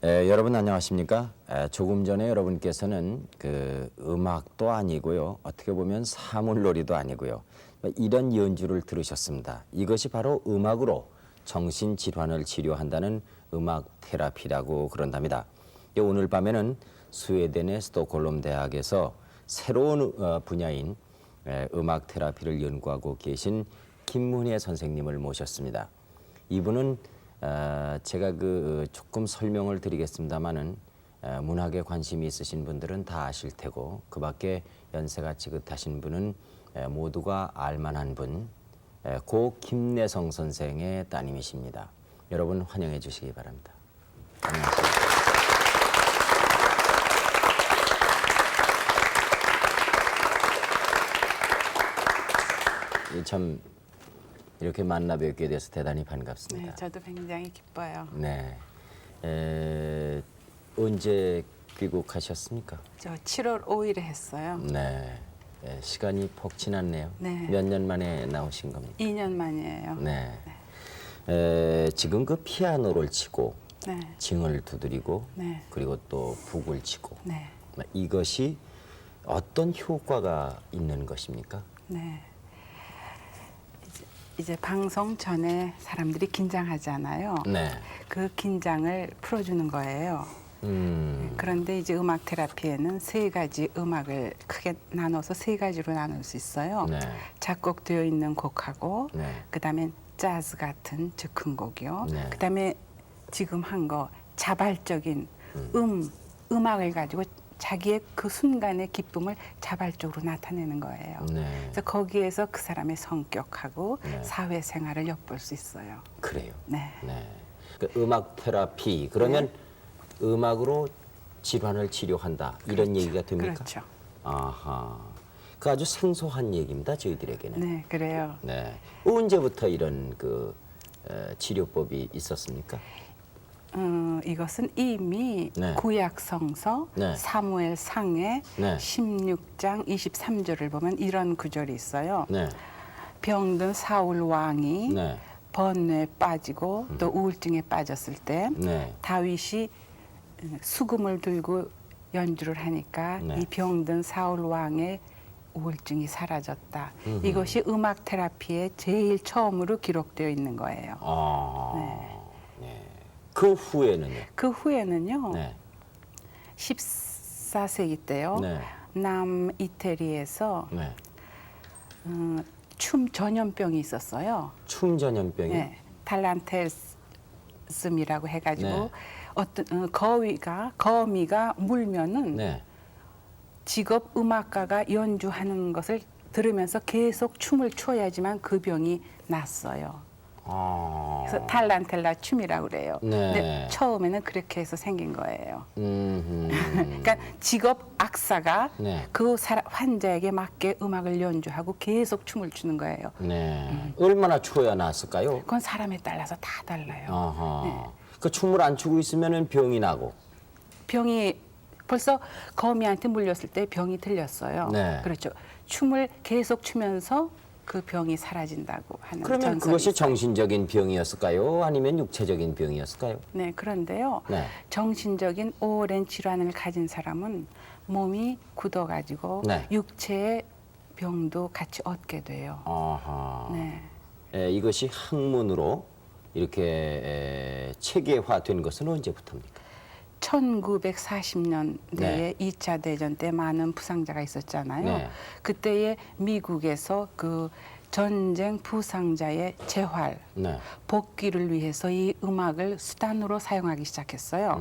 여러분 안녕하십니까? 조금 전에 여러분께서는 그 음악도 아니고요. 어떻게 보면 사물놀이도 아니고요. 이런 연주를 들으셨습니다. 이것이 바로 음악으로 정신질환을 치료한다는 음악 테라피라고 그런답니다. 오늘 밤에는 스웨덴의 스톡홀름 대학에서 새로운 분야인 음악 테라피를 연구하고 계신 김문혜 선생님을 모셨습니다. 이분은 제가 조금 설명을 드리겠습니다만은 문학에 관심이 있으신 분들은 다 아실 테고 그 밖에 연세가 지긋하신 분은 모두가 알만한 분, 고 김내성 선생의 따님이십니다. 여러분 환영해 주시기 바랍니다. 안녕하십니까. 참 이렇게 만나 뵙게 돼서 대단히 반갑습니다. 네, 저도 굉장히 기뻐요. 네. 언제 귀국하셨습니까? 저 7월 5일에 했어요. 네. 시간이 폭 지났네요. 네. 몇 년 만에 나오신 겁니까? 2년 만이에요. 네. 지금 그 피아노를 치고 네. 징을 두드리고 네. 그리고 또 북을 치고 네. 이것이 어떤 효과가 있는 것입니까? 네. 이제 방송 전에 사람들이 긴장하잖아요. 네. 그 긴장을 풀어주는 거예요. 그런데 이제 음악 테라피에는 세 가지 음악을 크게 나눠서 세 가지로 나눌 수 있어요. 네. 작곡되어 있는 곡하고, 네. 그다음에 재즈 같은 즉흥 곡이요. 네. 그다음에 지금 한 거 자발적인 음악을 가지고 자기의 그 순간의 기쁨을 자발적으로 나타내는 거예요. 네. 그래서 거기에서 그 사람의 성격하고 네. 사회생활을 엿볼 수 있어요. 그래요. 네. 네. 그 음악 테라피 그러면 음악으로 질환을 치료한다 이런 얘기가 됩니까? 그렇죠. 아하. 그 아주 생소한 얘기입니다 저희들에게는. 네, 그래요. 네. 언제부터 이런 치료법이 있었습니까? 이것은 이미 네. 구약 성서 네. 사무엘 상해 네. 16장 23절을 보면 이런 구절이 있어요. 네. 병든 사울 왕이 네. 번뇌에 빠지고 또 우울증에 빠졌을 때 네. 다윗이 수금을 들고 연주를 하니까 네. 이 병든 사울 왕의 우울증이 사라졌다. 이것이 음악 테라피에 제일 처음으로 기록되어 있는 거예요. 아. 네. 네. 그 후에는요? 그 후에는요. 네. 14세기 때요. 네. 남이태리에서 네. 춤 전염병이 있었어요. 춤 전염병이. 네. 탈란테스미라고 해가지고 네. 어떤 거미가 물면은 네. 직업 음악가가 연주하는 것을 들으면서 계속 춤을 춰야지만 그 병이 났어요. 아. 그래서 탈란텔라 춤이라고 그래요. 네. 근데 처음에는 그렇게 해서 생긴 거예요. 그러니까 직업 악사가 네. 그 환자에게 맞게 음악을 연주하고 계속 춤을 추는 거예요. 네. 얼마나 추어야 나았을까요? 그건 사람에 따라서 다 달라요. 아하. 네. 그 춤을 안 추고 있으면은 병이 나고. 병이 벌써 거미한테 물렸을 때 병이 들렸어요. 네. 그렇죠. 춤을 계속 추면서 그 병이 사라진다고 하는 그러면 전설이 그것이 있어요. 정신적인 병이었을까요? 아니면 육체적인 병이었을까요? 네, 그런데요. 네. 정신적인 오랜 질환을 가진 사람은 몸이 굳어가지고 네. 육체의 병도 같이 얻게 돼요. 아하. 네. 이것이 학문으로 이렇게 체계화된 것은 언제부터입니까? 1940년대에 네. 2차 대전 때 많은 부상자가 있었잖아요. 네. 그때에 미국에서 그 전쟁 부상자의 재활, 네. 복귀를 위해서 이 음악을 수단으로 사용하기 시작했어요.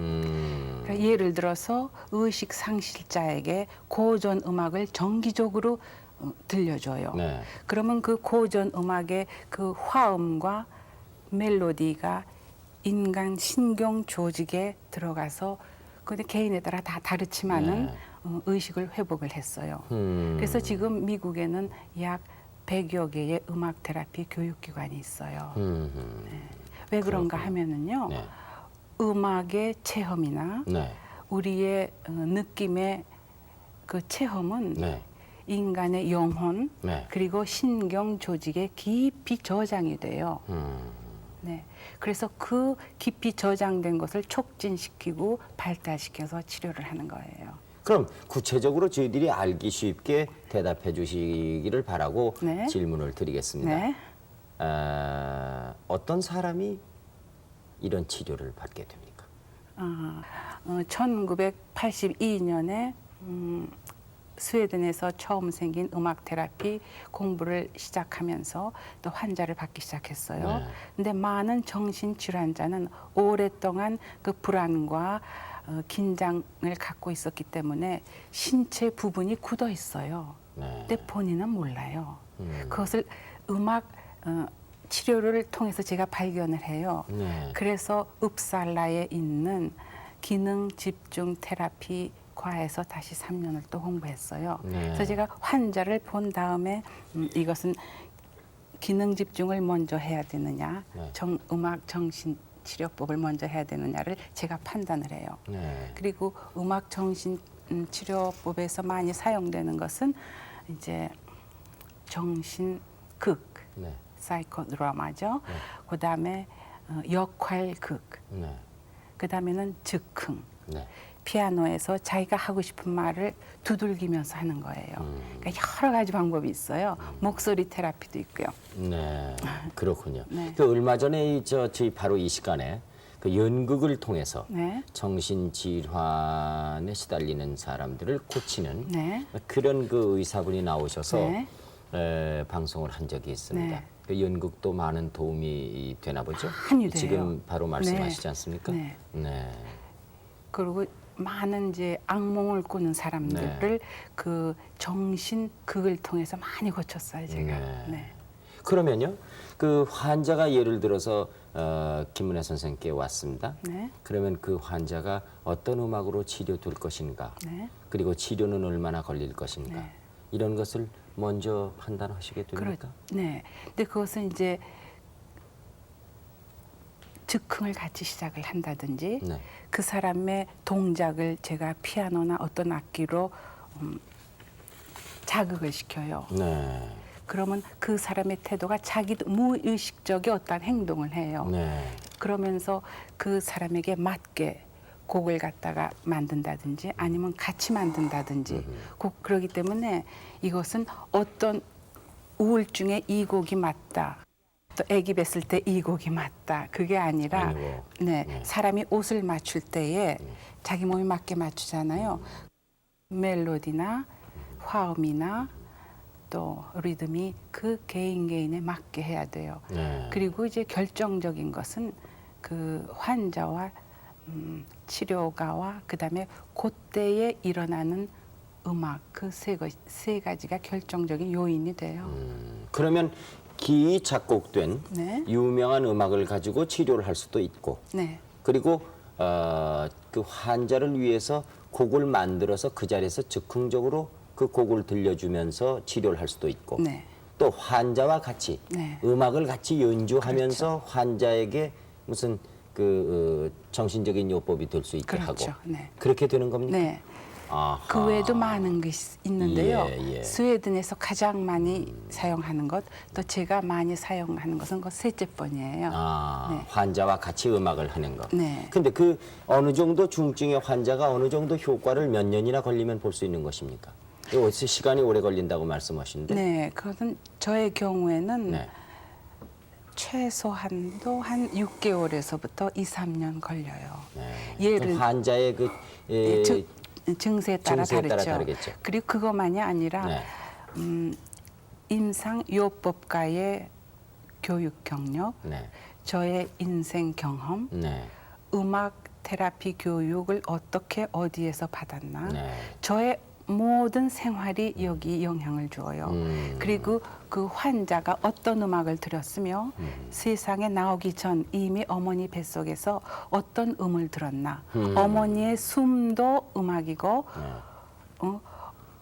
그러니까 예를 들어서 의식 상실자에게 고전 음악을 정기적으로 들려줘요. 네. 그러면 그 고전 음악의 그 화음과 멜로디가 인간 신경 조직에 들어가서 근데 개인에 따라 다 다르지만은 네. 의식을 회복을 했어요. 그래서 지금 미국에는 약 100여 개의 음악 테라피 교육기관이 있어요. 네. 왜 그런가 하면은요. 네. 음악의 체험이나 네. 우리의 느낌의 그 체험은 네. 인간의 영혼 네. 그리고 신경 조직에 깊이 저장이 돼요. 음. 네. 그래서 그 깊이 저장된 것을 촉진시키고 발달시켜서 치료를 하는 거예요. 그럼 구체적으로 저희들이 알기 쉽게 대답해 주시기를 바라고 네. 질문을 드리겠습니다. 네. 어떤 사람이 이런 치료를 받게 됩니까? 1982년에 스웨덴에서 처음 생긴 음악 테라피 공부를 시작하면서 또 환자를 받기 시작했어요. 네. 근데 많은 정신 질환자는 오랫동안 그 불안과 긴장을 갖고 있었기 때문에 신체 부분이 굳어 있어요. 네. 근데 본인은 몰라요. 그것을 음악 치료를 통해서 제가 발견을 해요. 네. 그래서 읍살라에 있는 기능 집중 테라피 과에서 다시 3년을 또 공부했어요. 네. 그래서 제가 환자를 본 다음에 이것은 기능 집중을 먼저 해야 되느냐, 네. 음악 정신 치료법을 먼저 해야 되느냐를 제가 판단을 해요. 네. 그리고 음악 정신 치료법에서 많이 사용되는 것은 이제 정신극, 네. 사이코 드라마죠. 네. 그다음에 역할극, 네. 그다음에는 즉흥. 네. 피아노에서 자기가 하고 싶은 말을 두들기면서 하는 거예요. 그러니까 여러 가지 방법이 있어요. 목소리 테라피도 있고요. 네. 그렇군요. 네. 그 얼마 전에 저희 바로 이 시간에 그 연극을 통해서 네. 정신 질환에 시달리는 사람들을 고치는 네. 그런 그 의사분이 나오셔서 네. 방송을 한 적이 있습니다. 네. 그 연극도 많은 도움이 되나 보죠? 많이 돼요. 지금 바로 말씀하시지 네. 않습니까? 네. 네. 그리고 많은 이제 악몽을 꾸는 사람들을 그 정신극을 통해서 많이 고쳤어요, 제가. 네. 네. 그러면요, 그 환자가 예를 들어서 김은혜 선생님께 왔습니다. 네. 그러면 그 환자가 어떤 음악으로 치료될 것인가, 네. 그리고 치료는 얼마나 걸릴 것인가, 네. 이런 것을 먼저 판단하시게 됩니까? 네. 근데 그것은 이제 즉흥을 같이 시작을 한다든지 네. 그 사람의 동작을 제가 피아노나 어떤 악기로 자극을 시켜요. 네. 그러면 그 사람의 태도가 자기도 무의식적인 어떤 행동을 해요. 네. 그러면서 그 사람에게 맞게 곡을 갖다가 만든다든지 아니면 같이 만든다든지 그러기 때문에 이것은 어떤 우울증에 이 곡이 맞다. 또 아기 뵀을 때 이 곡이 맞다. 그게 아니라 아니고. 네, 네. 사람이 옷을 맞출 때에 자기 몸에 맞게 맞추잖아요. 멜로디나 화음이나 또 리듬이 그 개인에 맞게 해야 돼요. 네. 그리고 이제 결정적인 것은 그 환자와 치료가와 그다음에 그때에 일어나는 음악 그 세 가지가 결정적인 요인이 돼요. 그러면 기 작곡된 네. 유명한 음악을 가지고 치료를 할 수도 있고, 네. 그리고 그 환자를 위해서 곡을 만들어서 그 자리에서 즉흥적으로 그 곡을 들려주면서 치료를 할 수도 있고, 네. 또 환자와 같이 네. 음악을 같이 연주하면서 환자에게 무슨 그 정신적인 요법이 될 수 있게 그렇죠. 하고 네. 그렇게 되는 겁니까? 네. 아하. 그 외에도 많은 것이 있는데요. 예, 예. 스웨덴에서 가장 많이 사용하는 것, 또 제가 많이 사용하는 것은 그 셋째 번이에요. 네. 환자와 같이 음악을 하는 거. 네. 근데 그 어느 정도 중증의 환자가 어느 정도 효과를 몇 년이나 걸리면 볼 수 있는 것입니까? 어디서 시간이 오래 걸린다고 말씀하시는데. 네, 그것은 저의 경우에는 네. 최소한도 한 6개월에서부터 2, 3년 걸려요. 네. 예를 그 환자의 그 증세에 따라 증세에 따라 다르죠. 다르겠죠. 그리고 그것만이 아니라 네. 임상요법가의 교육 경력, 네. 저의 인생 경험, 네. 음악 테라피 교육을 어떻게 어디에서 받았나, 네. 저의 모든 생활이 여기 영향을 주어요. 그리고 그 환자가 어떤 음악을 들었으며 세상에 나오기 전 이미 어머니 뱃속에서 어떤 음을 들었나. 어머니의 숨도 음악이고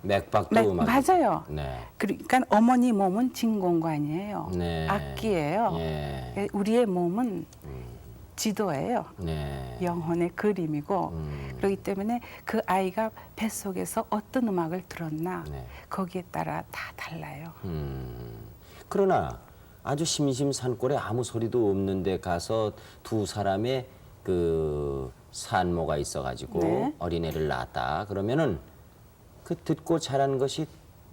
맥박도 음악. 맞아요. 네. 그러니까 어머니 몸은 진공관이에요. 네. 악기예요. 예. 우리의 몸은 지도예요. 네. 영혼의 그림이고 그렇기 때문에 그 아이가 뱃속에서 어떤 음악을 들었나 네. 거기에 따라 다 달라요. 그러나 아주 심심산골에 아무 소리도 없는데 가서 두 사람의 그 산모가 있어가지고 네. 어린애를 낳았다. 그러면은 그 듣고 자란 것이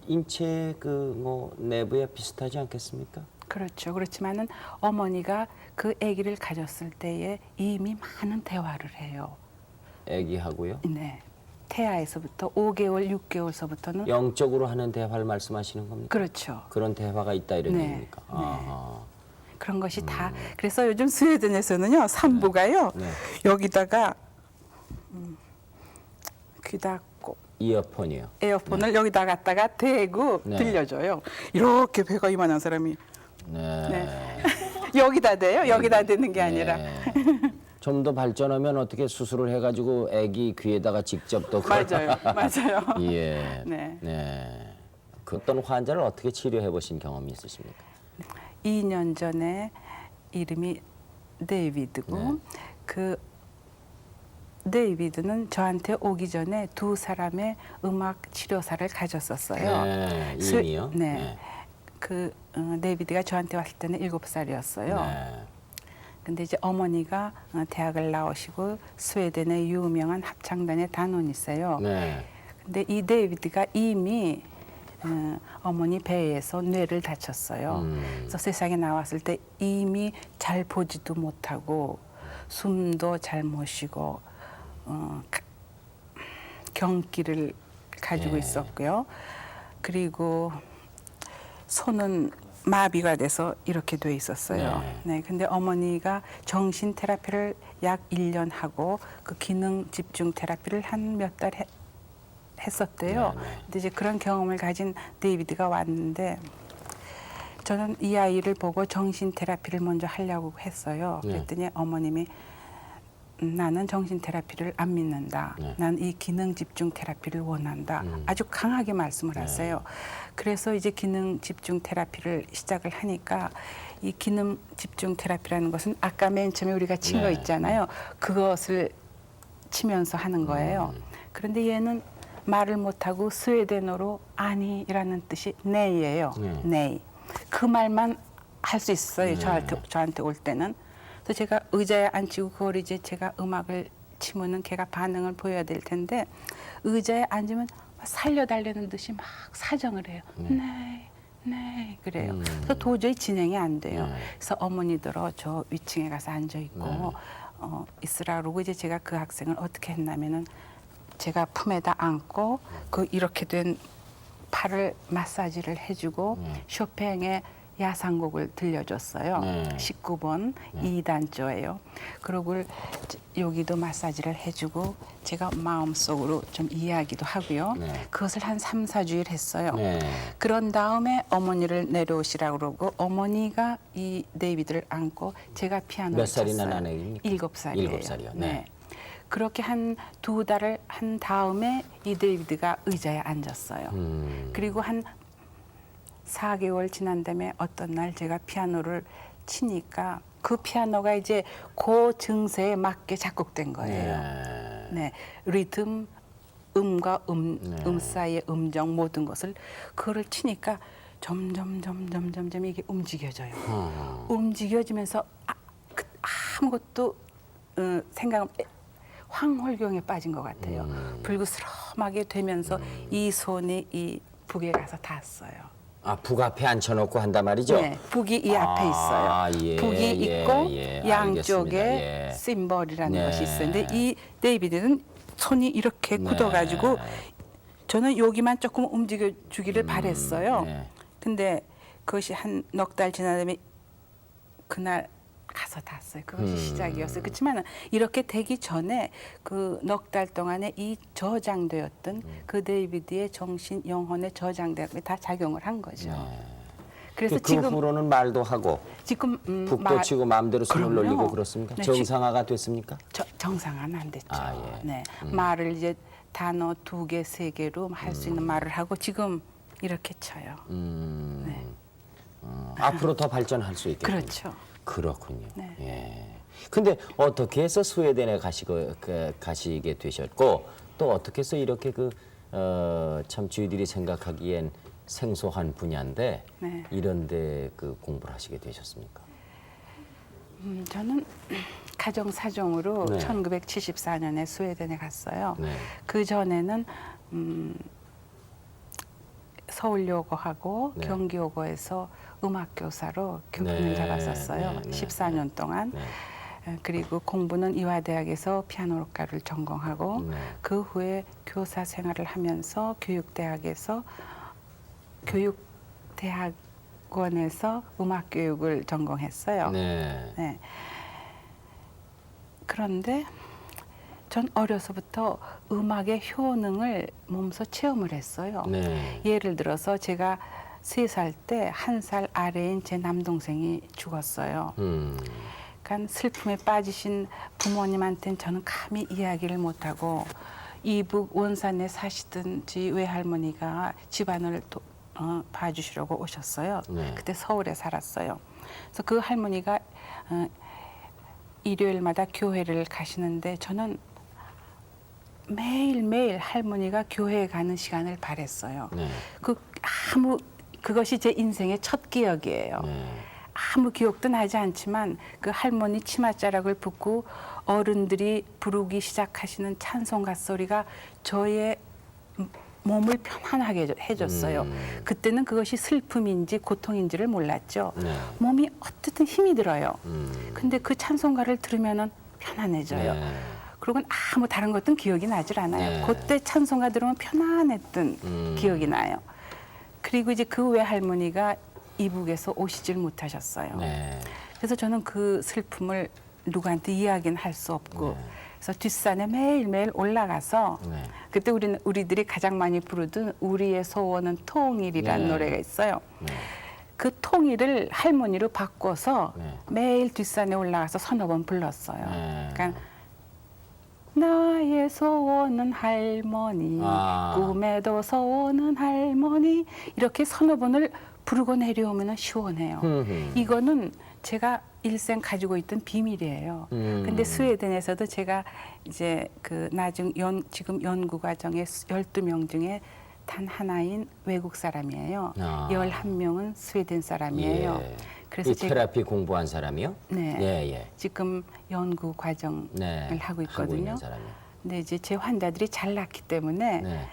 인체 그 뭐 내부에 비슷하지 않겠습니까? 그렇죠. 그렇지만은 어머니가 그 아기를 가졌을 때에 이미 많은 대화를 해요. 애기하고요. 네. 태아에서부터 5개월, 6개월서부터는 영적으로 하는 대화를 말씀하시는 겁니까? 그렇죠. 그런 대화가 있다 이런 네. 얘기입니까? 네. 아하. 그런 것이 다 그래서 요즘 스웨덴에서는요 산부가요 네. 여기다가 귀다 꼭 이어폰이요. 에어폰을 여기다 갖다가 대고 네. 들려줘요. 이렇게 배가 이만한 사람이 네. 네. 여기다 대요. 여기다 대는 게 아니라 좀 더 발전하면 어떻게 수술을 해가지고 아기 귀에다가 직접 또 맞아요, 맞아요. 예. 네. 네. 그 어떤 환자를 어떻게 치료해 보신 경험이 있으십니까? 2년 전에 이름이 데이비드고 네. 그 데이비드는 저한테 오기 전에 두 사람의 음악 치료사를 가졌었어요. 네, 스- 이미요? 네. 네. 그 데이비드가 저한테 왔을 때는 7살이었어요. 네. 근데 이제 어머니가 대학을 나오시고 스웨덴의 유명한 합창단의 단원이세요. 네. 근데 이 데이비드가 이미 어머니 배에서 뇌를 다쳤어요. 그래서 세상에 나왔을 때 이미 잘 보지도 못하고 숨도 잘 못 쉬고 경기를 가지고 예. 있었고요. 그리고 손은 마비가 돼서 이렇게 돼 있었어요. 네. 근데 어머니가 정신 테라피를 약 1년 하고 그 기능 집중 테라피를 한 몇 달 했었대요. 네, 네. 근데 이제 그런 경험을 가진 데이비드가 왔는데 저는 이 아이를 보고 정신 테라피를 먼저 하려고 했어요. 네. 그랬더니 어머님이 나는 정신 테라피를 안 믿는다. 네. 난 이 기능 집중 테라피를 원한다. 아주 강하게 말씀을 하세요. 그래서 이제 기능 집중 테라피를 시작을 하니까 이 기능 집중 테라피라는 것은 아까 맨 처음에 우리가 친 거 네. 있잖아요. 그것을 치면서 하는 거예요. 그런데 얘는 말을 못하고 스웨덴어로 아니라는 뜻이 네이예요. 네이. 그 말만 할 수 있어요. 저한테 올 때는. 그래서 제가 의자에 앉히고 그걸 이제 제가 음악을 치면은 걔가 반응을 보여야 될 텐데 의자에 앉으면 살려달라는 듯이 막 사정을 해요. 네, 그래요. 그래서 도저히 진행이 안 돼요. 그래서 어머니들어 저 위층에 가서 앉아 있고 있으라 그러고 이제 제가 그 학생을 어떻게 했냐면은 제가 품에다 안고 그 이렇게 된 팔을 마사지를 해주고 쇼팽의 야상곡을 들려줬어요. 19번 2단조예요. 그리고 여기도 마사지를 해주고 제가 마음속으로 좀 이해하기도 하고요. 그것을 한 3, 4주일 했어요. 그런 다음에 어머니를 내려오시라고 그러고 어머니가 이 데이비드를 안고 제가 피아노를 몇 살이나 쳤어요. 난 애기입니까? 7살이에요. 7살이요. 네. 그렇게 한 2달을 한 다음에 이 데이비드가 의자에 앉았어요. 그리고 한 4개월 지난 다음에 어떤 날 제가 피아노를 치니까 그 피아노가 이제 그 증세에 맞게 작곡된 거예요. 네, 리듬, 음과 음 사이의 음정 모든 것을 그거를 치니까 점점 이게 움직여져요. 움직여지면서 아무것도 생각 황홀경에 빠진 것 같아요. 불그스름하게 되면서 이 손이 이 북에 가서 닿았어요. 아, 북 앞에 앉혀놓고 한단 말이죠? 네, 북이 이 앞에 있어요. 예, 북이 있고 양쪽에 알겠습니다. 예. 심벌이라는 네. 것이 있어요. 근데 이 데이비드는 손이 이렇게 네. 굳어가지고 저는 여기만 조금 움직여 주기를 바랬어요. 네. 근데 그것이 한 넉 달 지난 다음에 그날 가서 닿았어요. 그것이 시작이었어요. 그렇지만 이렇게 되기 전에 그 넉 달 동안에 이 저장되었던 그 데이비드의 정신 영혼의 저장된 게 다 작용을 한 거죠. 그래서 그 지금 후로는 말도 하고 북도 치고 마음대로 손을 그럼요. 놀리고 그렇습니까? 네, 정상화가 됐습니까? 정상화는 안 됐죠. 아, 예. 네, 말을 이제 단어 2개, 3개로 할 수 있는 말을 하고 지금 이렇게 쳐요. 네. 앞으로 더 발전할 수 있겠군요. 그렇죠. 그렇군요. 네. 예. 근데 어떻게 해서 스웨덴에 가시게 되셨고 또 어떻게 해서 이렇게 참 저희들이 생각하기엔 생소한 분야인데 네. 이런데 공부를 하시게 되셨습니까? 저는 가정 사정으로 네. 1974년에 스웨덴에 갔어요. 네. 그 전에는 서울여고하고 네. 경기여고에서 음악 교사로 교편을 네. 잡았었어요. 네. 네. 14년 동안. 네. 그리고 공부는 이화대학에서 피아노과를 전공하고 네. 그 후에 교사 생활을 하면서 교육대학에서 교육대학원에서 음악 교육을 전공했어요. 네. 네. 그런데 전 어려서부터 음악의 효능을 몸소 체험을 했어요. 네. 예를 들어서 제가 3살 때 1살 아래인 제 남동생이 죽었어요. 그러니까 슬픔에 빠지신 부모님한테는 저는 감히 이야기를 못하고 이북 원산에 사시던 지 외할머니가 집안을 봐주시려고 오셨어요. 네. 그때 서울에 살았어요. 그래서 그 할머니가 일요일마다 교회를 가시는데 저는 매일매일 할머니가 교회에 가는 시간을 바랬어요. 네. 그것이 제 인생의 첫 기억이에요. 네. 아무 기억도 나지 않지만 그 할머니 치맛자락을 붙고 어른들이 부르기 시작하시는 찬송가 소리가 저의 몸을 편안하게 해줬어요. 그때는 그것이 슬픔인지 고통인지를 몰랐죠. 네. 몸이 어쨌든 힘이 들어요. 근데 그 찬송가를 들으면은 편안해져요. 네. 그리고 아무 다른 것도 기억이 나질 않아요. 네. 그때 찬송가 들으면 편안했던 기억이 나요. 그리고 이제 그 외할머니가 이북에서 오시질 못하셨어요. 네. 그래서 저는 그 슬픔을 누구한테 이야기는 할 수 없고 네. 그래서 뒷산에 매일매일 올라가서 네. 그때 우리들이 가장 많이 부르던 우리의 소원은 통일이라는 네. 노래가 있어요. 네. 그 통일을 할머니로 바꿔서 네. 매일 뒷산에 올라가서 서너 번 불렀어요. 네. 그러니까 나의 소원은 할머니, 꿈에도 소원은 할머니 이렇게 서너 번을 부르고 내려오면 시원해요. 이거는 제가 일생 가지고 있던 비밀이에요. 근데 스웨덴에서도 제가 이제 지금 연구 과정에 12명 중에 단 하나인 외국 사람이에요. 11명은 스웨덴 사람이에요. 예. 그래서 이 테라피 공부한 사람이요? 네. 예, 예. 지금 연구 과정을 네. 하고 있는 있거든요. 사람이요. 근데 이제 제 환자들이 잘났기 때문에 네.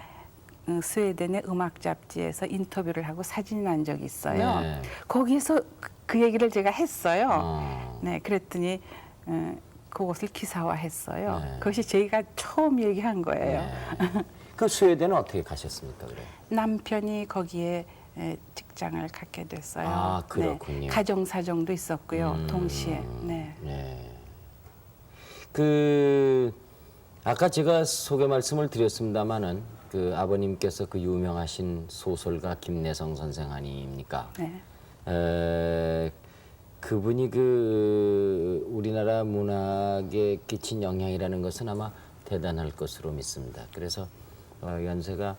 스웨덴의 음악 잡지에서 인터뷰를 하고 사진이 난 적이 있어요. 네. 거기에서 그 얘기를 제가 했어요. 네, 그랬더니 그것을 기사화했어요. 네. 그것이 제가 처음 얘기한 거예요. 네. 그 스웨덴은 어떻게 가셨습니까, 그래? 남편이 거기에 직장을 갖게 됐어요. 아, 그렇군요. 네, 가정 사정도 있었고요. 동시에. 네. 네. 아까 제가 소개 말씀을 드렸습니다마는 아버님께서 유명하신 소설가 김내성 선생 아닙니까? 네. 그분이 우리나라 문학에 끼친 영향이라는 것은 아마 대단할 것으로 믿습니다. 그래서 연세가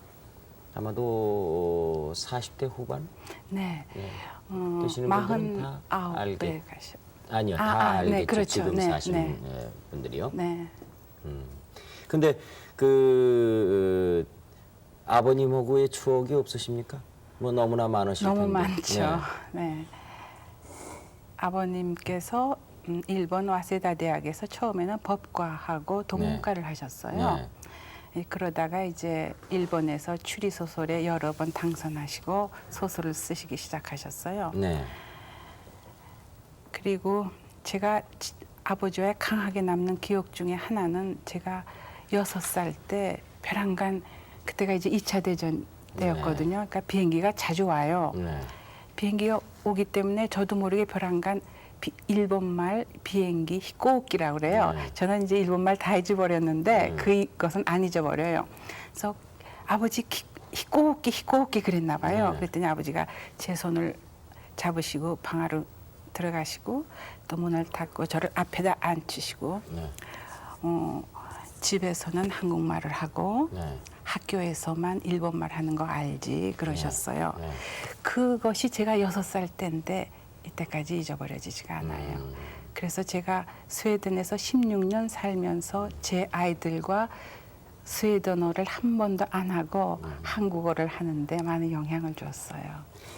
아마도 40대 후반? 네. 되시는 분들은 다 49에 가셨. 아니요, 다 알겠죠. 네, 그렇죠. 지금 네, 사시는 분들이요. 네. 근데 아버님하고의 추억이 없으십니까? 뭐 너무나 많으실 텐데. 너무 많죠. 네. 아버님께서 일본 와세다 대학에서 처음에는 법과하고 동문과를 하셨어요. 네. 그러다가 이제 일본에서 추리 소설에 여러 번 당선하시고 소설을 쓰시기 시작하셨어요. 네. 그리고 제가 아버지와 강하게 남는 기억 중에 하나는 제가 6살 때 벼랑간 그때가 이제 2차 대전 때였거든요. 그러니까 비행기가 자주 와요. 네. 비행기가 오기 때문에 저도 모르게 벼랑간 일본말 비행기 히코우키라고 그래요. 네. 저는 이제 일본말 다 잊어버렸는데 그것은 안 잊어버려요. 그래서 아버지 히코우키 그랬나 봐요. 네. 그랬더니 아버지가 제 손을 잡으시고 방 안으로 들어가시고 또 문을 닫고 저를 앞에다 앉히시고 네. 집에서는 한국말을 하고 네. 학교에서만 일본말 하는 거 알지 그러셨어요. 네. 그것이 제가 6살 때인데 이때까지 잊어버려지지가 않아요. 그래서 제가 스웨덴에서 16년 살면서 제 아이들과 스웨덴어를 한 번도 안 하고 한국어를 하는데 많은 영향을 줬어요.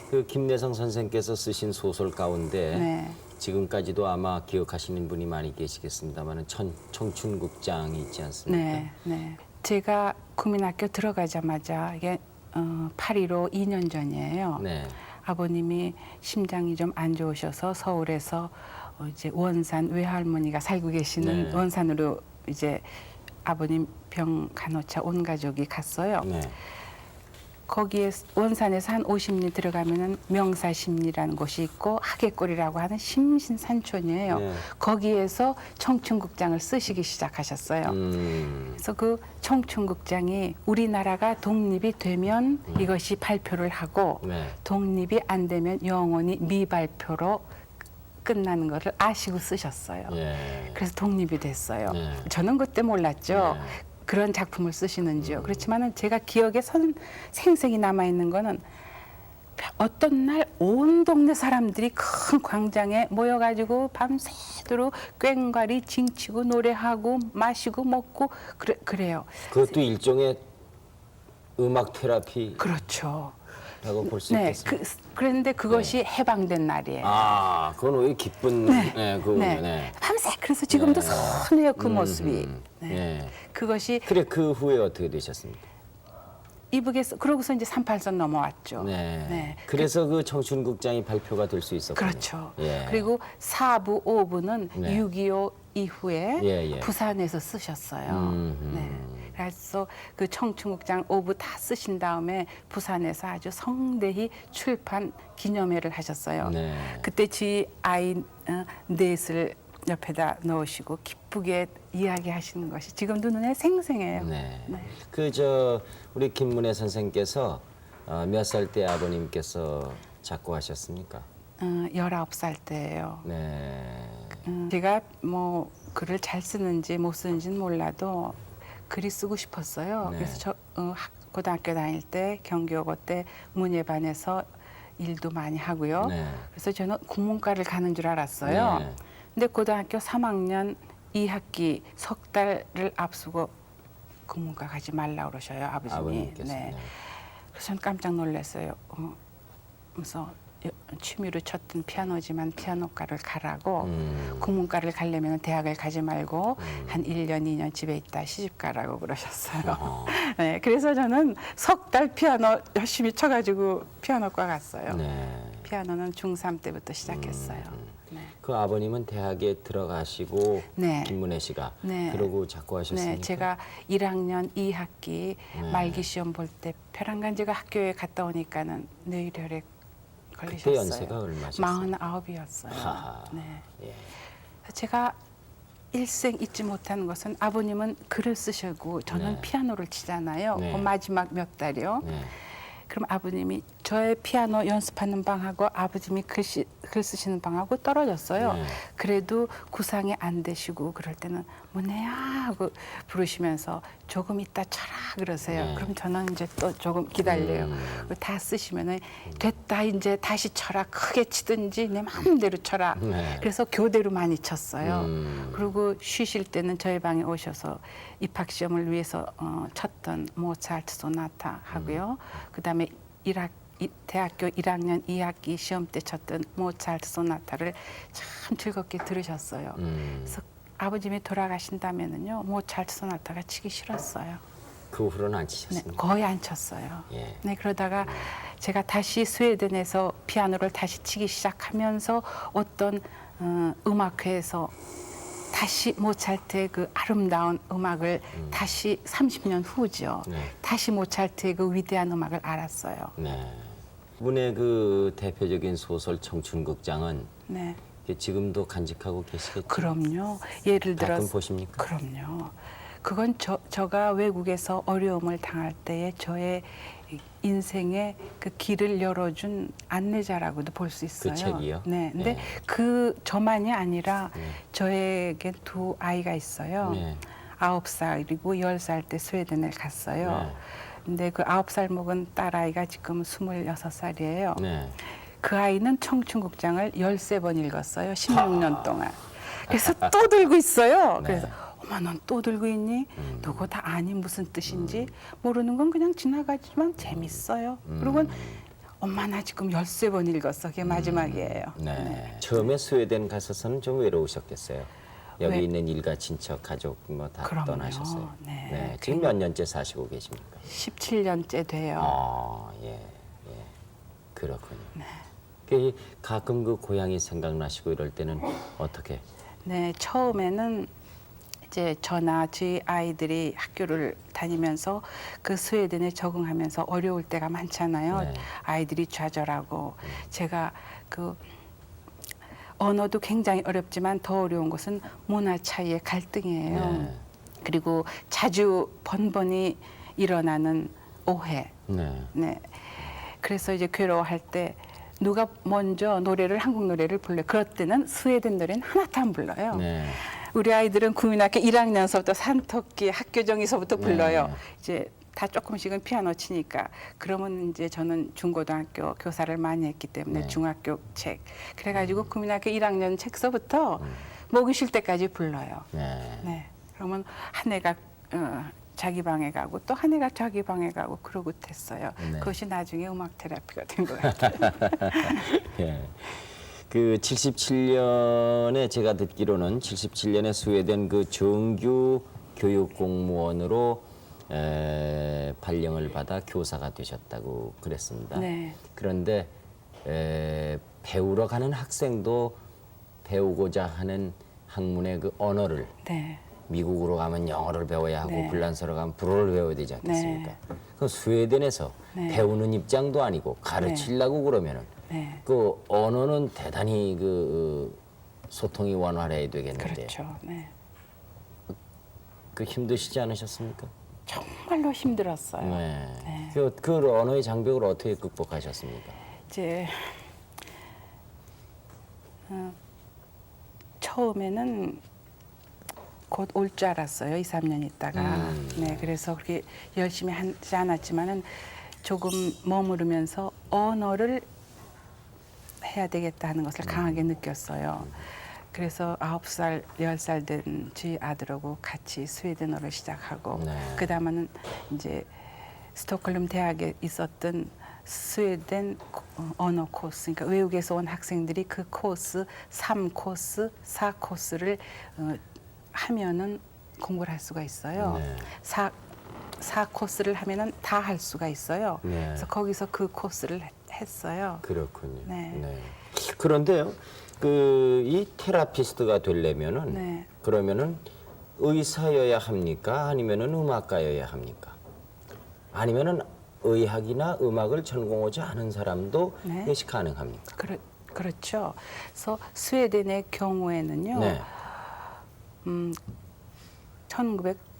그 김내성 선생께서 쓰신 소설 가운데 네. 지금까지도 아마 기억하시는 분이 많이 계시겠습니다만 청춘국장이 있지 않습니까? 네, 네. 제가 국민학교 들어가자마자 이게 8.15 2년 전이에요. 네. 아버님이 심장이 좀 안 좋으셔서 서울에서 이제 원산 외할머니가 살고 계시는 네. 원산으로 이제 아버님 병 간호차 온 가족이 갔어요. 네. 거기에 원산에서 한 50리 들어가면은 명사심리라는 곳이 있고 하계골이라고 하는 심신산촌이에요. 네. 거기에서 청춘국장을 쓰시기 시작하셨어요. 그래서 그 청춘국장이 우리나라가 독립이 되면 이것이 발표를 하고 네. 독립이 안 되면 영원히 미발표로 끝나는 것을 아시고 쓰셨어요. 예. 그래서 독립이 됐어요. 네. 저는 그때 몰랐죠. 네. 그런 작품을 쓰시는지요. 그렇지만은 제가 기억에 생생히 남아 있는 거는 어떤 날 온 동네 사람들이 큰 광장에 모여가지고 밤새도록 꽹과리 징치고 노래하고 마시고 먹고 그래요. 그것도 일종의 음악 테라피라고 그렇죠. 볼 수 네, 있겠습니다. 그런데 그것이 해방된 날이에요. 아, 그건 오히려 기쁜 네. 밤새 그래서 지금도 네. 선해요 그 모습이. 네. 예. 그것이 그래 그 후에 어떻게 되셨습니까? 이북에서 그러고서 이제 38선 넘어왔죠. 네. 네. 그래서 그 청춘국장이 발표가 될 수 있었군요. 그렇죠. 예. 그리고 4부, 5부는 네. 6.25 이후에 예. 부산에서 쓰셨어요. 네. 그래서 그 청춘국장 5부 다 쓰신 다음에 부산에서 아주 성대히 출판 기념회를 하셨어요. 네. 그때 지 아이 넷을 옆에다 넣으시고 기쁘게 이야기하시는 것이 지금도 눈에 생생해요. 네. 네. 그 우리 김문혜 선생께서 몇 살 때 아버님께서 작곡하셨습니까? 19살 때예요. 네. 제가 뭐 글을 잘 쓰는지 못 쓰는지는 몰라도 글이 쓰고 싶었어요. 네. 그래서 저 고등학교 다닐 때 경기여고 때 문예반에서 일도 많이 하고요. 네. 그래서 저는 국문과를 가는 줄 알았어요. 네. 근데 고등학교 3학년 2학기 석 달을 앞두고 국문과 가지 말라 그러셔요, 아버님이. 아버님께서. 네. 그래서 저는 깜짝 놀랐어요. 그래서 취미로 쳤던 피아노지만 피아노과를 가라고 국문과를 가려면 대학을 가지 말고 한 1년, 2년 집에 있다 시집 가라고 그러셨어요. 네, 그래서 저는 석 달 피아노 열심히 쳐가지고 피아노과 갔어요. 네. 피아노는 중3 때부터 시작했어요. 네. 그 아버님은 대학에 들어가시고 네. 김문혜 씨가 네. 그러고 작곡하셨습니까? 네, 제가 1학년 2학기 네. 말기 시험 볼 때 벼랑간 제가 학교에 갔다 오니까는 뇌혈액 그때 걸리셨어요. 연세가 얼마셨어요? 49이었어요. 하하. 네. 예. 제가 일생 잊지 못하는 것은 아버님은 글을 쓰시고 저는 네. 피아노를 치잖아요. 네. 그 마지막 몇 달이요. 네. 그럼 아버님이 저의 피아노 연습하는 방하고 아버님이 글 쓰시는 방하고 떨어졌어요. 네. 그래도 구상이 안 되시고 그럴 때는 뭐네야 하고 부르시면서 조금 이따 쳐라 그러세요. 네. 그럼 저는 이제 또 조금 기다려요. 그리고 다 쓰시면은 됐다 이제 다시 쳐라 크게 치든지 내 마음대로 쳐라. 네. 그래서 교대로 많이 쳤어요. 그리고 쉬실 때는 저희 방에 오셔서 입학 시험을 위해서 쳤던 모차르트 소나타 하고요. 그다음에 대학교 1학년 2학기 시험 때 쳤던 모차르트 소나타를 참 즐겁게 들으셨어요. 그래서 아버님이 돌아가신다면은요 모차르트 소나타가 치기 싫었어요. 그 후로는 안 네, 치셨습니까? 거의 안 쳤어요. 예. 네, 그러다가 제가 다시 스웨덴에서 피아노를 다시 치기 시작하면서 어떤 음악회에서 다시 모차르트의 그 아름다운 음악을 다시 30년 후죠. 네. 다시 모차르트의 그 위대한 음악을 알았어요. 네. 이분의 그 대표적인 소설 청춘극장은 네, 지금도 간직하고 계시겠죠? 그럼요. 예를 들어 가끔 보십니까? 그럼요. 그건 저가 외국에서 어려움을 당할 때에 저의 인생의 그 길을 열어준 안내자라고도 볼 수 있어요. 그 책이요? 네. 근데 네. 그 저만이 아니라 저에게 두 아이가 있어요. 네. 9살이고 10살 때 스웨덴을 갔어요. 네. 근데 그 9살 먹은 딸아이가 지금 26살이에요. 네. 그 아이는 청춘극장을 13번 읽었어요. 16년 동안. 그래서 또 들고 있어요. 네. 그래서 엄마 넌 또 들고 있니? 너거 다 아니 무슨 뜻인지 모르는 건 그냥 지나가지만 재밌어요. 그리고 엄마 나 지금 13번 읽었어. 그게 마지막이에요. 네. 처음에 스웨덴 가서서는 좀 외로우셨겠어요. 여기 왜? 있는 일가 친척 가족 뭐 다 그럼요. 떠나셨어요. 네. 지금 몇 년째 사시고 계십니까? 17년째 돼요. 아, 예, 예. 그렇군요. 네. 가끔 그 고향이 생각나시고 이럴 때는 어떻게? 네, 처음에는 이제 저나 저희 아이들이 학교를 다니면서 그 스웨덴에 적응하면서 어려울 때가 많잖아요. 네. 아이들이 좌절하고 제가 그 언어도 굉장히 어렵지만 더 어려운 것은 문화 차이의 갈등이에요. 네. 그리고 자주 번번이 일어나는 오해. 네. 네. 그래서 이제 괴로워할 때 누가 먼저 한국 노래를 불러요. 그럴 때는 스웨덴 노래는 하나도 안 불러요. 네. 우리 아이들은 국민학교 1학년서부터 산토끼 학교 정에서부터 불러요. 네. 이제 다 조금씩은 피아노 치니까 그러면 이제 저는 중고등학교 교사를 많이 했기 때문에 네. 중학교 책 그래가지고 국민학교 1학년 책서부터 목이 쉴 때까지 불러요. 네. 네. 그러면 한 애가 자기 방에 가고 또 한 애가 자기 방에 가고 그러고 됐어요. 네. 그것이 나중에 음악 테라피가 된 것 같아요. 예. 그 77년에 제가 듣기로는 77년에 스웨덴 그 정규 교육 공무원으로 발령을 받아 교사가 되셨다고 그랬습니다. 네. 그런데 배우러 가는 학생도 배우고자 하는 학문의 그 언어를 네. 미국으로 가면 영어를 배워야 하고 네. 불란서로 가면 불어를 배워야 되지 않겠습니까? 네. 그 스웨덴에서 네. 배우는 입장도 아니고 가르치려고 그러면은 네. 그 언어는 대단히 그 소통이 원활해야 되겠는데 그렇죠. 네. 그 힘드시지 않으셨습니까? 정말로 힘들었어요. 네. 네. 그 언어의 장벽을 어떻게 극복하셨습니까? 이제 처음에는 곧 올 줄 알았어요. 2, 3년 있다가. 네, 그래서 그렇게 열심히 하지 않았지만은 조금 머무르면서 언어를 해야 되겠다 하는 것을 강하게 느꼈어요. 그래서 9살, 10살 된 저희 아들하고 같이 스웨덴어를 시작하고 네. 그다음에는 이제 스톡홀름 대학에 있었던 스웨덴 언어 코스, 그러니까 외국에서 온 학생들이 그 코스 3코스, 4코스를 하면은 공부를 할 수가 있어요. 네. 4코스를 하면은 다 할 수가 있어요. 네. 그래서 거기서 그 코스를 했어요. 그렇군요. 네. 그런데요, 그 이 테라피스트가 되려면은 네. 그러면은 의사여야 합니까? 아니면은 음악가여야 합니까? 아니면은 의학이나 음악을 전공하지 않은 사람도 네. 이것이 가능합니까? 그렇죠. 그래서 스웨덴의 경우에는요. 네.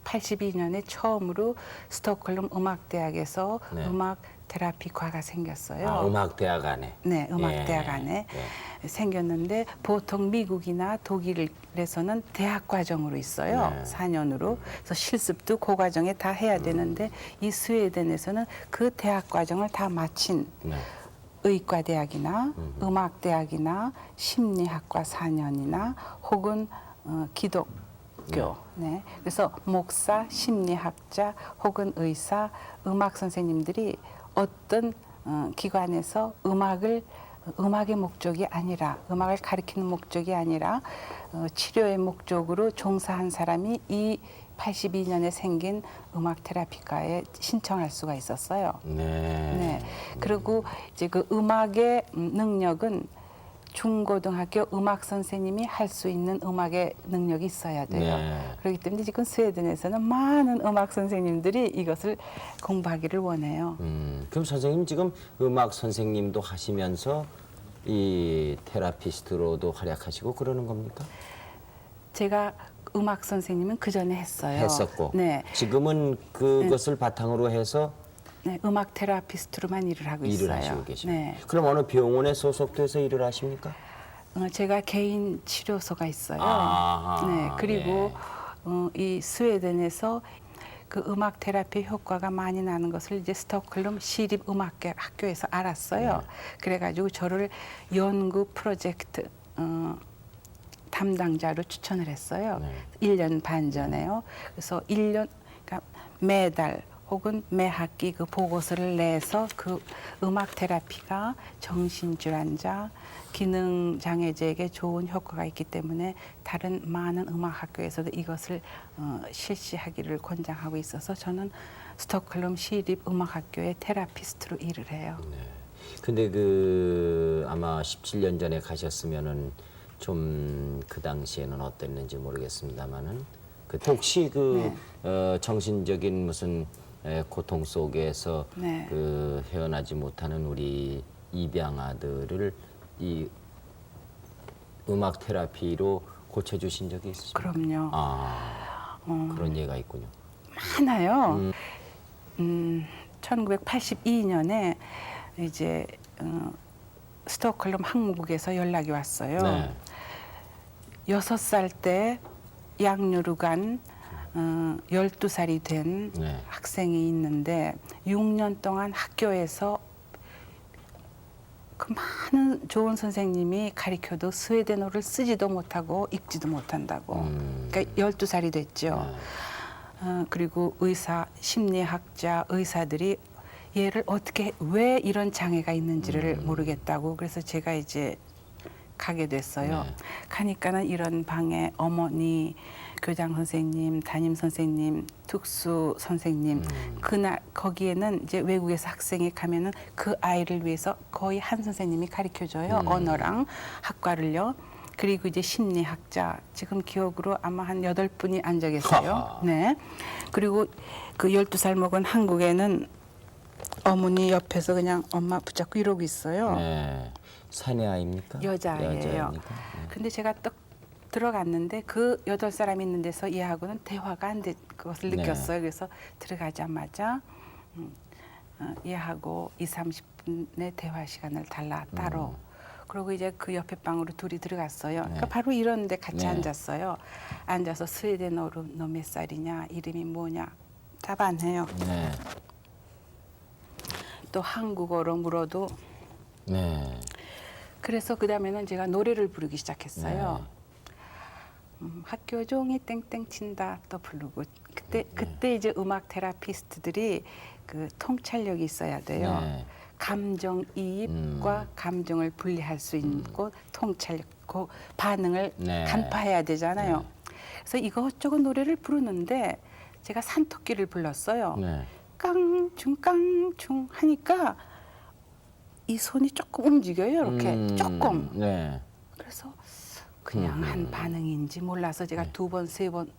1982년에 처음으로 스톡홀름 음악대학에서 네. 음악 테라피과가 생겼어요. 아, 음악대학 안에. 네, 음악대학 예, 안에 예. 생겼는데 보통 미국이나 독일에서는 대학 과정으로 있어요. 네. 4년으로. 그래서 실습도 그 과정에 다 해야 되는데 이 스웨덴에서는 그 대학 과정을 다 마친 네. 의과대학이나 음악대학이나 심리학과 4년이나 혹은 기독교. 네. 그래서 목사, 심리학자 혹은 의사, 음악 선생님들이 어떤 기관에서 음악의 목적이 아니라 음악을 가리키는 목적이 아니라 치료의 목적으로 종사한 사람이 이 82년에 생긴 음악 테라피과에 신청할 수가 있었어요. 네. 네. 그리고 이제 그 음악의 능력은 중고등학교 음악 선생님이 할 수 있는 음악의 능력이 있어야 돼요. 네. 그렇기 때문에 지금 스웨덴에서는 많은 음악 선생님들이 이것을 공부하기를 원해요. 그럼 선생님 지금 음악 선생님도 하시면서 이 테라피스트로도 활약하시고 그러는 겁니까? 제가 음악 선생님은 그 전에 했어요. 했었고. 네. 지금은 그것을 바탕으로 해서 네, 음악 테라피스트로만 일을 하고 있어요. 일을 하시고 계십니다. 네. 그럼 어느 병원에 소속돼서 일을 하십니까? 제가 개인 치료소가 있어요. 아하, 네, 그리고 예. 이 스웨덴에서 그 음악 테라피 효과가 많이 나는 것을 이제 스톡홀름 시립 음악학교에서 알았어요. 그래가지고 저를 연구 프로젝트 담당자로 추천을 했어요. 네. 1년 반 전에요. 그래서 1년, 그러니까 매달 혹은 매 학기 그 보고서를 내서 그 음악 테라피가 정신질환자, 기능장애자에게 좋은 효과가 있기 때문에 다른 많은 음악 학교에서도 이것을 실시하기를 권장하고 있어서 저는 스톡홀름 시립 음악학교의 테라피스트로 일을 해요. 네. 근데 그 아마 17년 전에 가셨으면은 좀 그 당시에는 어땠는지 모르겠습니다만은 그 혹시 그 정신적인 무슨 고통 속에서 네. 그 헤어나지 못하는 우리 입양아들을 이 음악 테라피로 고쳐주신 적이 있으십니까? 그럼요. 아, 그런 예가 있군요. 많아요. 1982년에 이제 스톡홀름 항목에서 연락이 왔어요. 네. 6살 때 양육간 12살이 된 네. 학생이 있는데 6년 동안 학교에서 그 많은 좋은 선생님이 가르쳐도 스웨덴어를 쓰지도 못하고 읽지도 못한다고. 그러니까 12살이 됐죠. 그리고 의사, 심리학자, 의사들이 얘를 어떻게 왜 이런 장애가 있는지를 모르겠다고. 그래서 제가 이제 가게 됐어요. 네. 가니까는 이런 방에 어머니, 교장 선생님, 담임 선생님, 특수 선생님 그날 거기에는 이제 외국에서 학생이 가면은 그 아이를 위해서 거의 한 선생님이 가르쳐줘요. 언어랑 학과를요. 그리고 이제 심리학자 지금 기억으로 아마 한 8분이 앉아 계세요. 네. 그리고 그 12살 먹은 한국에는 어머니 옆에서 그냥 엄마 붙잡고 이러고 있어요. 네. 사내 아이입니까? 여자예요. 여자입니까? 네. 근데 제가 딱 들어갔는데 그 8사람 있는 데서 얘하고는 대화가 안 될 것을 네. 느꼈어요. 그래서 들어가자마자 얘하고 20-30분의 대화 시간을 달라 따로. 그리고 이제 그 옆에 방으로 둘이 들어갔어요. 그러니까 바로 이런 데 같이 네. 앉았어요. 앉아서 스웨덴어로 너 몇 살이냐, 이름이 뭐냐 답 안 해요. 네. 또 한국어로 물어도 네. 그래서 그 다음에는 제가 노래를 부르기 시작했어요. 학교 종이 땡땡 친다 또 부르고 그때 이제 음악 테라피스트들이 그 통찰력이 있어야 돼요. 네. 감정이입과 감정을 분리할 수 있고 통찰력, 그 반응을 네. 간파해야 되잖아요. 그래서 이것저것 노래를 부르는데 제가 산토끼를 불렀어요. 네. 깡충 깡충 하니까 이 손이 조금 움직여요. 이렇게 조금. 네. 그래서 그냥 한 반응인지 몰라서 제가 2번, 3번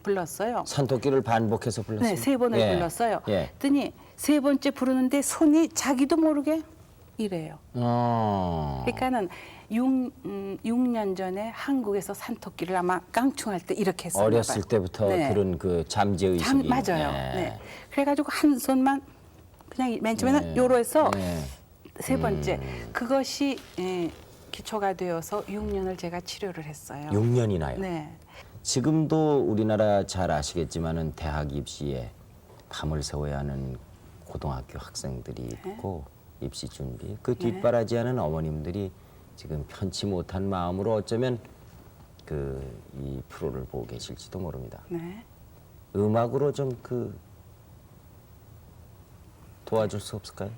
불렀어요. 산토끼를 반복해서 불렀어요. 네, 3번을 예. 불렀어요. 예. 그랬더니 3번째 부르는데 손이 자기도 모르게 이래요. 어. 그러니까는 6년 전에 한국에서 산토끼를 아마 깡충할 때 이렇게 했었나 봐요. 어렸을 때부터 네. 들은 그 잠재 의식이. 맞아요. 네. 그래가지고 한 손만 그냥 맨 처음에는 네. 요로 해서 네. 세 번째 그것이 기초가 되어서 6년을 제가 치료를 했어요. 6년이나요. 네. 지금도 우리나라 잘 아시겠지만은 대학 입시에 밤을 새워야 하는 고등학교 학생들이 있고 입시 준비 그 뒷바라지하는 어머님들이 지금 편치 못한 마음으로 어쩌면 이 프로를 보고 계실지도 모릅니다. 네. 음악으로 좀 도와줄 수 없을까요?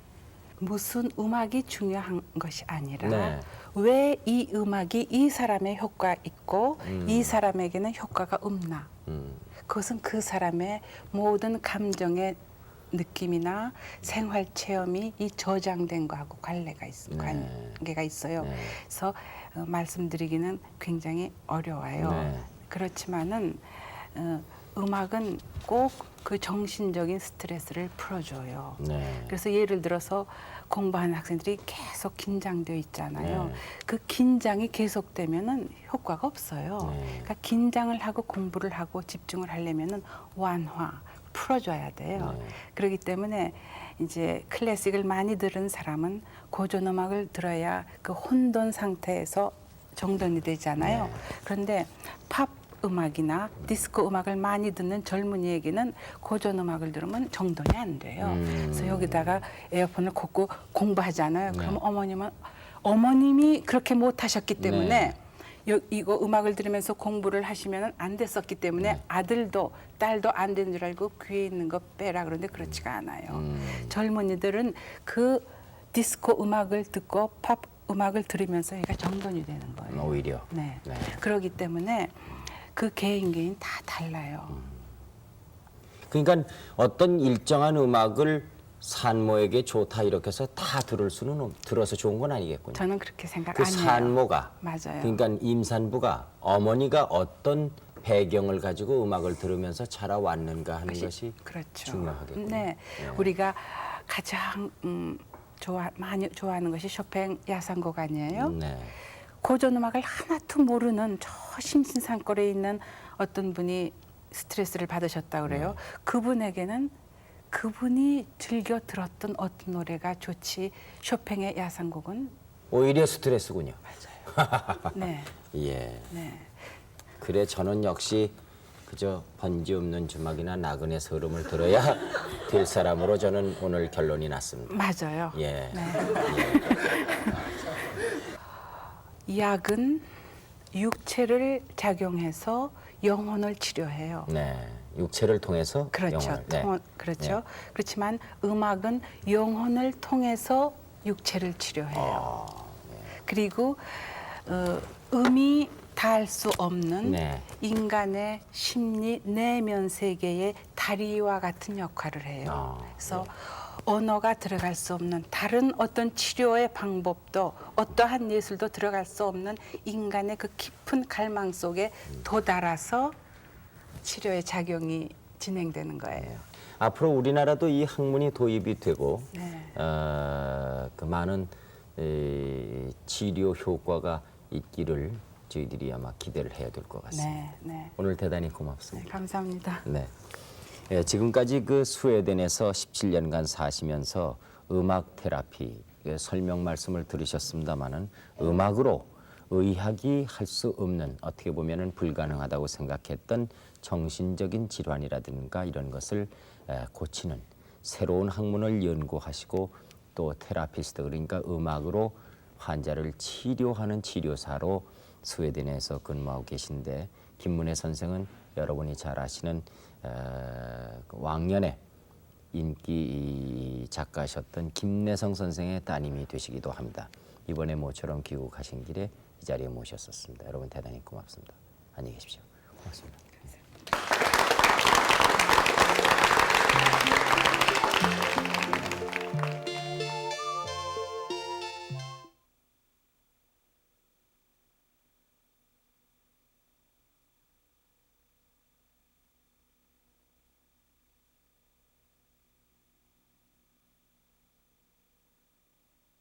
무슨 음악이 중요한 것이 아니라 네. 왜 이 음악이 이 사람의 효과 있고 이 사람에게는 효과가 없나. 그것은 그 사람의 모든 감정의 느낌이나 생활 체험이 이 저장된 거하고 관계가 있어요. 네. 그래서 말씀드리기는 굉장히 어려워요. 네. 그렇지만은 음악은 꼭 그 정신적인 스트레스를 풀어줘요. 네. 그래서 예를 들어서 공부하는 학생들이 계속 긴장되어 있잖아요. 네. 그 긴장이 계속되면은 효과가 없어요. 네. 그러니까 긴장을 하고 공부를 하고 집중을 하려면은 완화, 풀어줘야 돼요. 네. 그렇기 때문에 이제 클래식을 많이 들은 사람은 고전 음악을 들어야 그 혼돈 상태에서 정돈이 되잖아요. 네. 그런데 팝 음악이나 디스코 음악을 많이 듣는 젊은이에게는 고전 음악을 들으면 정돈이 안 돼요. 그래서 여기다가 에어폰을 꽂고 공부하잖아요. 그러면 어머님이 그렇게 못 하셨기 때문에 이거 음악을 들으면서 공부를 하시면 안 됐었기 때문에 아들도 딸도 안 되는 줄 알고 귀에 있는 거 빼라 그러는데 그렇지가 않아요. 젊은이들은 그 디스코 음악을 듣고 팝 음악을 들으면서 얘가 정돈이 되는 거예요. 오히려. 네. 네. 그렇기 때문에 그 개인 다 달라요. 그러니까 어떤 일정한 음악을 산모에게 좋다 이렇게 해서 다 들어서 좋은 건 아니겠군요. 저는 그렇게 생각 그 안 해요. 산모가 맞아요. 그러니까 임산부가 어머니가 어떤 배경을 가지고 음악을 들으면서 자라왔는가 하는 것이 그렇죠. 중요하겠군요. 네. 우리가 가장 많이 좋아하는 것이 쇼팽 야상곡 아니에요? 네. 고전 음악을 하나도 모르는 저 심신상골에 있는 어떤 분이 스트레스를 받으셨다 그래요. 그분에게는 그분이 즐겨 들었던 어떤 노래가 좋지 쇼팽의 야상곡은 오히려 스트레스군요. 네. 예. 네. 그래 저는 역시 그저 번지 없는 주막이나 나그네 서름을 들어야 될 사람으로 저는 오늘 결론이 났습니다. 맞아요. 예. 네. 약은 육체를 작용해서 영혼을 치료해요. 네. 육체를 통해서 그렇죠. 영혼을. 네. 그렇죠. 그렇지만 음악은 영혼을 통해서 육체를 치료해요. 그리고 음이 닿을 수 없는 네. 인간의 심리 내면 세계의 다리와 같은 역할을 해요. 그래서 언어가 들어갈 수 없는 다른 어떤 치료의 방법도 어떠한 예술도 들어갈 수 없는 인간의 그 깊은 갈망 속에 도달해서 치료의 작용이 진행되는 거예요. 앞으로 우리나라도 이 학문이 도입이 되고 네. 그 많은 치료 효과가 있기를 저희들이 아마 기대를 해야 될 것 같습니다. 네, 네. 오늘 대단히 고맙습니다. 네, 감사합니다. 네. 예, 지금까지 그 스웨덴에서 17년간 사시면서 음악 테라피 설명 말씀을 들으셨습니다마는 음악으로 의학이 할 수 없는 어떻게 보면은 불가능하다고 생각했던 정신적인 질환이라든가 이런 것을 고치는 새로운 학문을 연구하시고 또 테라피스트 그러니까 음악으로 환자를 치료하는 치료사로 스웨덴에서 근무하고 계신데 김문혜 선생은 여러분이 잘 아시는 왕년에 인기 작가셨던 김내성 선생의 따님이 되시기도 합니다. 이번에 모처럼 귀국하신 길에 이 자리에 모셨었습니다. 여러분 대단히 고맙습니다. 안녕히 계십시오. 고맙습니다.